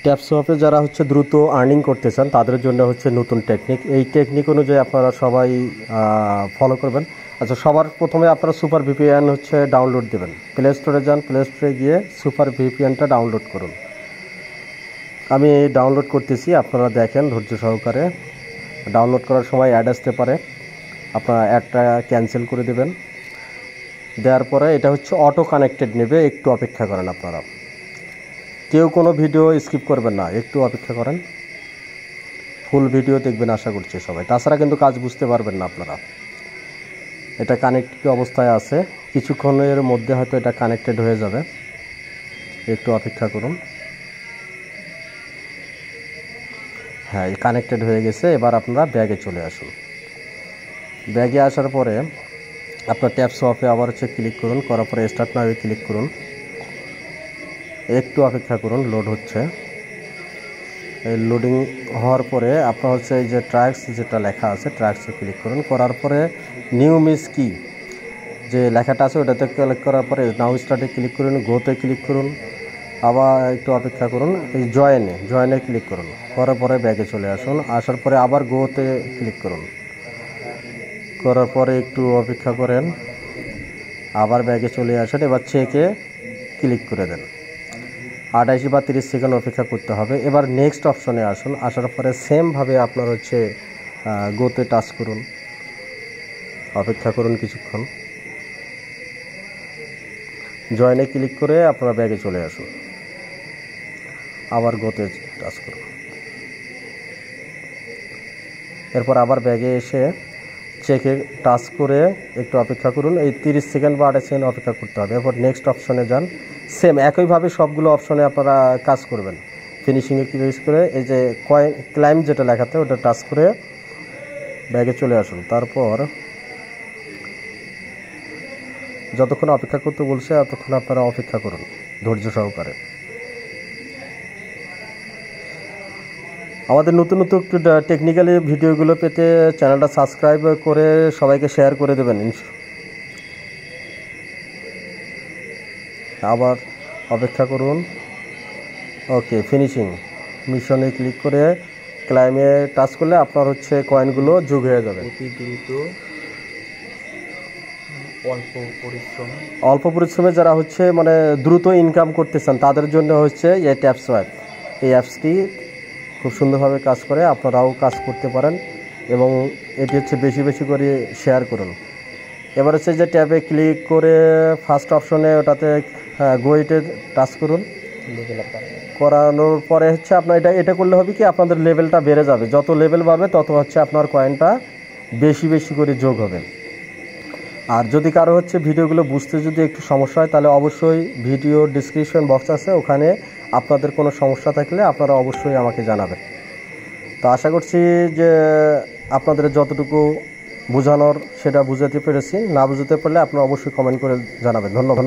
ট্যাপসপে যারা হচ্ছে দ্রুত আর্নিং করতে চান তাদের জন্য হচ্ছে নতুন টেকনিক। এই টেকনিক অনুযায়ী আপনারা সবাই ফলো করবেন। আচ্ছা, সবার প্রথমে আপনারা সুপার ভিপিএন হচ্ছে ডাউনলোড দেবেন। প্লে স্টোরে যান, প্লে স্টোরে গিয়ে সুপার ভিপিএনটা ডাউনলোড করুন। আমি ডাউনলোড করতেছি, আপনারা দেখেন ধৈর্য সহকারে। ডাউনলোড করার সময় অ্যাড আসতে পারে, আপনারা অ্যাডটা ক্যান্সেল করে দেবেন। দেওয়ার পরে এটা হচ্ছে অটো কানেক্টেড নেবে, একটু অপেক্ষা করেন। আপনারা কেউ কোনো ভিডিও স্কিপ করবেন না, একটু অপেক্ষা করেন। ফুল ভিডিও দেখবেন আশা করছি সবাই, তাছাড়া কিন্তু কাজ বুঝতে পারবেন না আপনারা। এটা কানেক্টেড অবস্থায় আছে, কিছুক্ষণের মধ্যে হয়তো এটা কানেক্টেড হয়ে যাবে, একটু অপেক্ষা করুন। হ্যাঁ, কানেক্টেড হয়ে গেছে। এবার আপনারা ব্যাগে চলে আসুন। ব্যাগে আসার পরে আপনার ট্যাপসপে আবার হচ্ছে ক্লিক করুন, করার পরে স্টার্ট নাও ক্লিক করুন। একটু অপেক্ষা করুন, লোড হচ্ছে। এই লোডিং হওয়ার পরে আপনার হচ্ছে এই যে ট্র্যাক্স যেটা লেখা আছে, ট্র্যাক্সে ক্লিক করুন। করার পরে নিউ মিস কি যে লেখাটা আছে ওটাতে ক্লিক করার পরে নাও স্টার্টে ক্লিক করুন, গোতে ক্লিক করুন। আবার একটু অপেক্ষা করুন, এই জয়েনে ক্লিক করুন। করার পরে ব্যাগে চলে আসুন। আসার পরে আবার গোতে ক্লিক করুন। করার পরে একটু অপেক্ষা করেন, আবার ব্যাগে চলে আসেন। এবার চেকে ক্লিক করে দেন। 28 বা 30 সেকেন্ড অপেক্ষা করতে হবে। এবার নেক্সট অপশনে আসুন। আসার পরে সেমভাবে আপনার হচ্ছে গোতে টাচ করুন, অপেক্ষা করুন কিছুক্ষণ। জয়েনে ক্লিক করে আপনারা ব্যাগে চলে আসুন, আবার গোতে টাচ করুন। এরপর আবার ব্যাগে এসে চেকে টাচ করে একটু অপেক্ষা করুন। এই 30 সেকেন্ড বা 28 সেকেন্ড অপেক্ষা করতে হবে। এরপর নেক্সট অপশনে যান। সেম একইভাবে সবগুলো অপশনে আপনারা কাজ করবেন। ফিনিশিংয়ে ক্লিক করে এই যে ক্লাইম যেটা লেখাতে ওটা টাচ করে ব্যাগে চলে আসুন। তারপর যতক্ষণ অপেক্ষা করতে বলছে ততক্ষণ আপনারা অপেক্ষা করুন ধৈর্য সহকারে। আমাদের নতুন নতুন টেকনিক্যালি ভিডিওগুলো পেতে চ্যানেলটা সাবস্ক্রাইব করে সবাইকে শেয়ার করে দেবেন। আবার অপেক্ষা করুন। ওকে, ফিনিশিং মিশনে ক্লিক করে ক্লাইমে টাচ করলে আপনার হচ্ছে কয়েনগুলো যোগ হয়ে যাবে। অতি দ্রুত অল্প পরিশ্রমে যারা হচ্ছে মানে দ্রুত ইনকাম করতে চান তাদের জন্য হচ্ছে এই ট্যাপসপ, এই অ্যাপসটি খুব সুন্দরভাবে কাজ করে। আপনারাও কাজ করতে পারেন এবং এটি হচ্ছে বেশি বেশি করে শেয়ার করুন। এবার হচ্ছে যে ট্যাবে ক্লিক করে ফার্স্ট অপশনে ওটাতে গোইটে টাচ করুন। করানোর পরে হচ্ছে আপনার এটা করলে হবে কি আপনাদের লেভেলটা বেড়ে যাবে। যত লেভেল বাড়বে তত হচ্ছে আপনার কয়েনটা বেশি বেশি করে যোগ হবে। আর যদি কারো হচ্ছে ভিডিওগুলো বুঝতে যদি একটু সমস্যা হয় তাহলে অবশ্যই ভিডিও ডিসক্রিপশন বক্স আছে, ওখানে আপনাদের কোনো সমস্যা থাকলে আপনারা অবশ্যই আমাকে জানাবেন। তো আশা করছি যে আপনাদের যতটুকু বোঝানোর সেটা বুঝাতে পেরেছি। না বুঝতে পারলে আপনারা অবশ্যই কমেন্ট করে জানাবেন। ধন্যবাদ।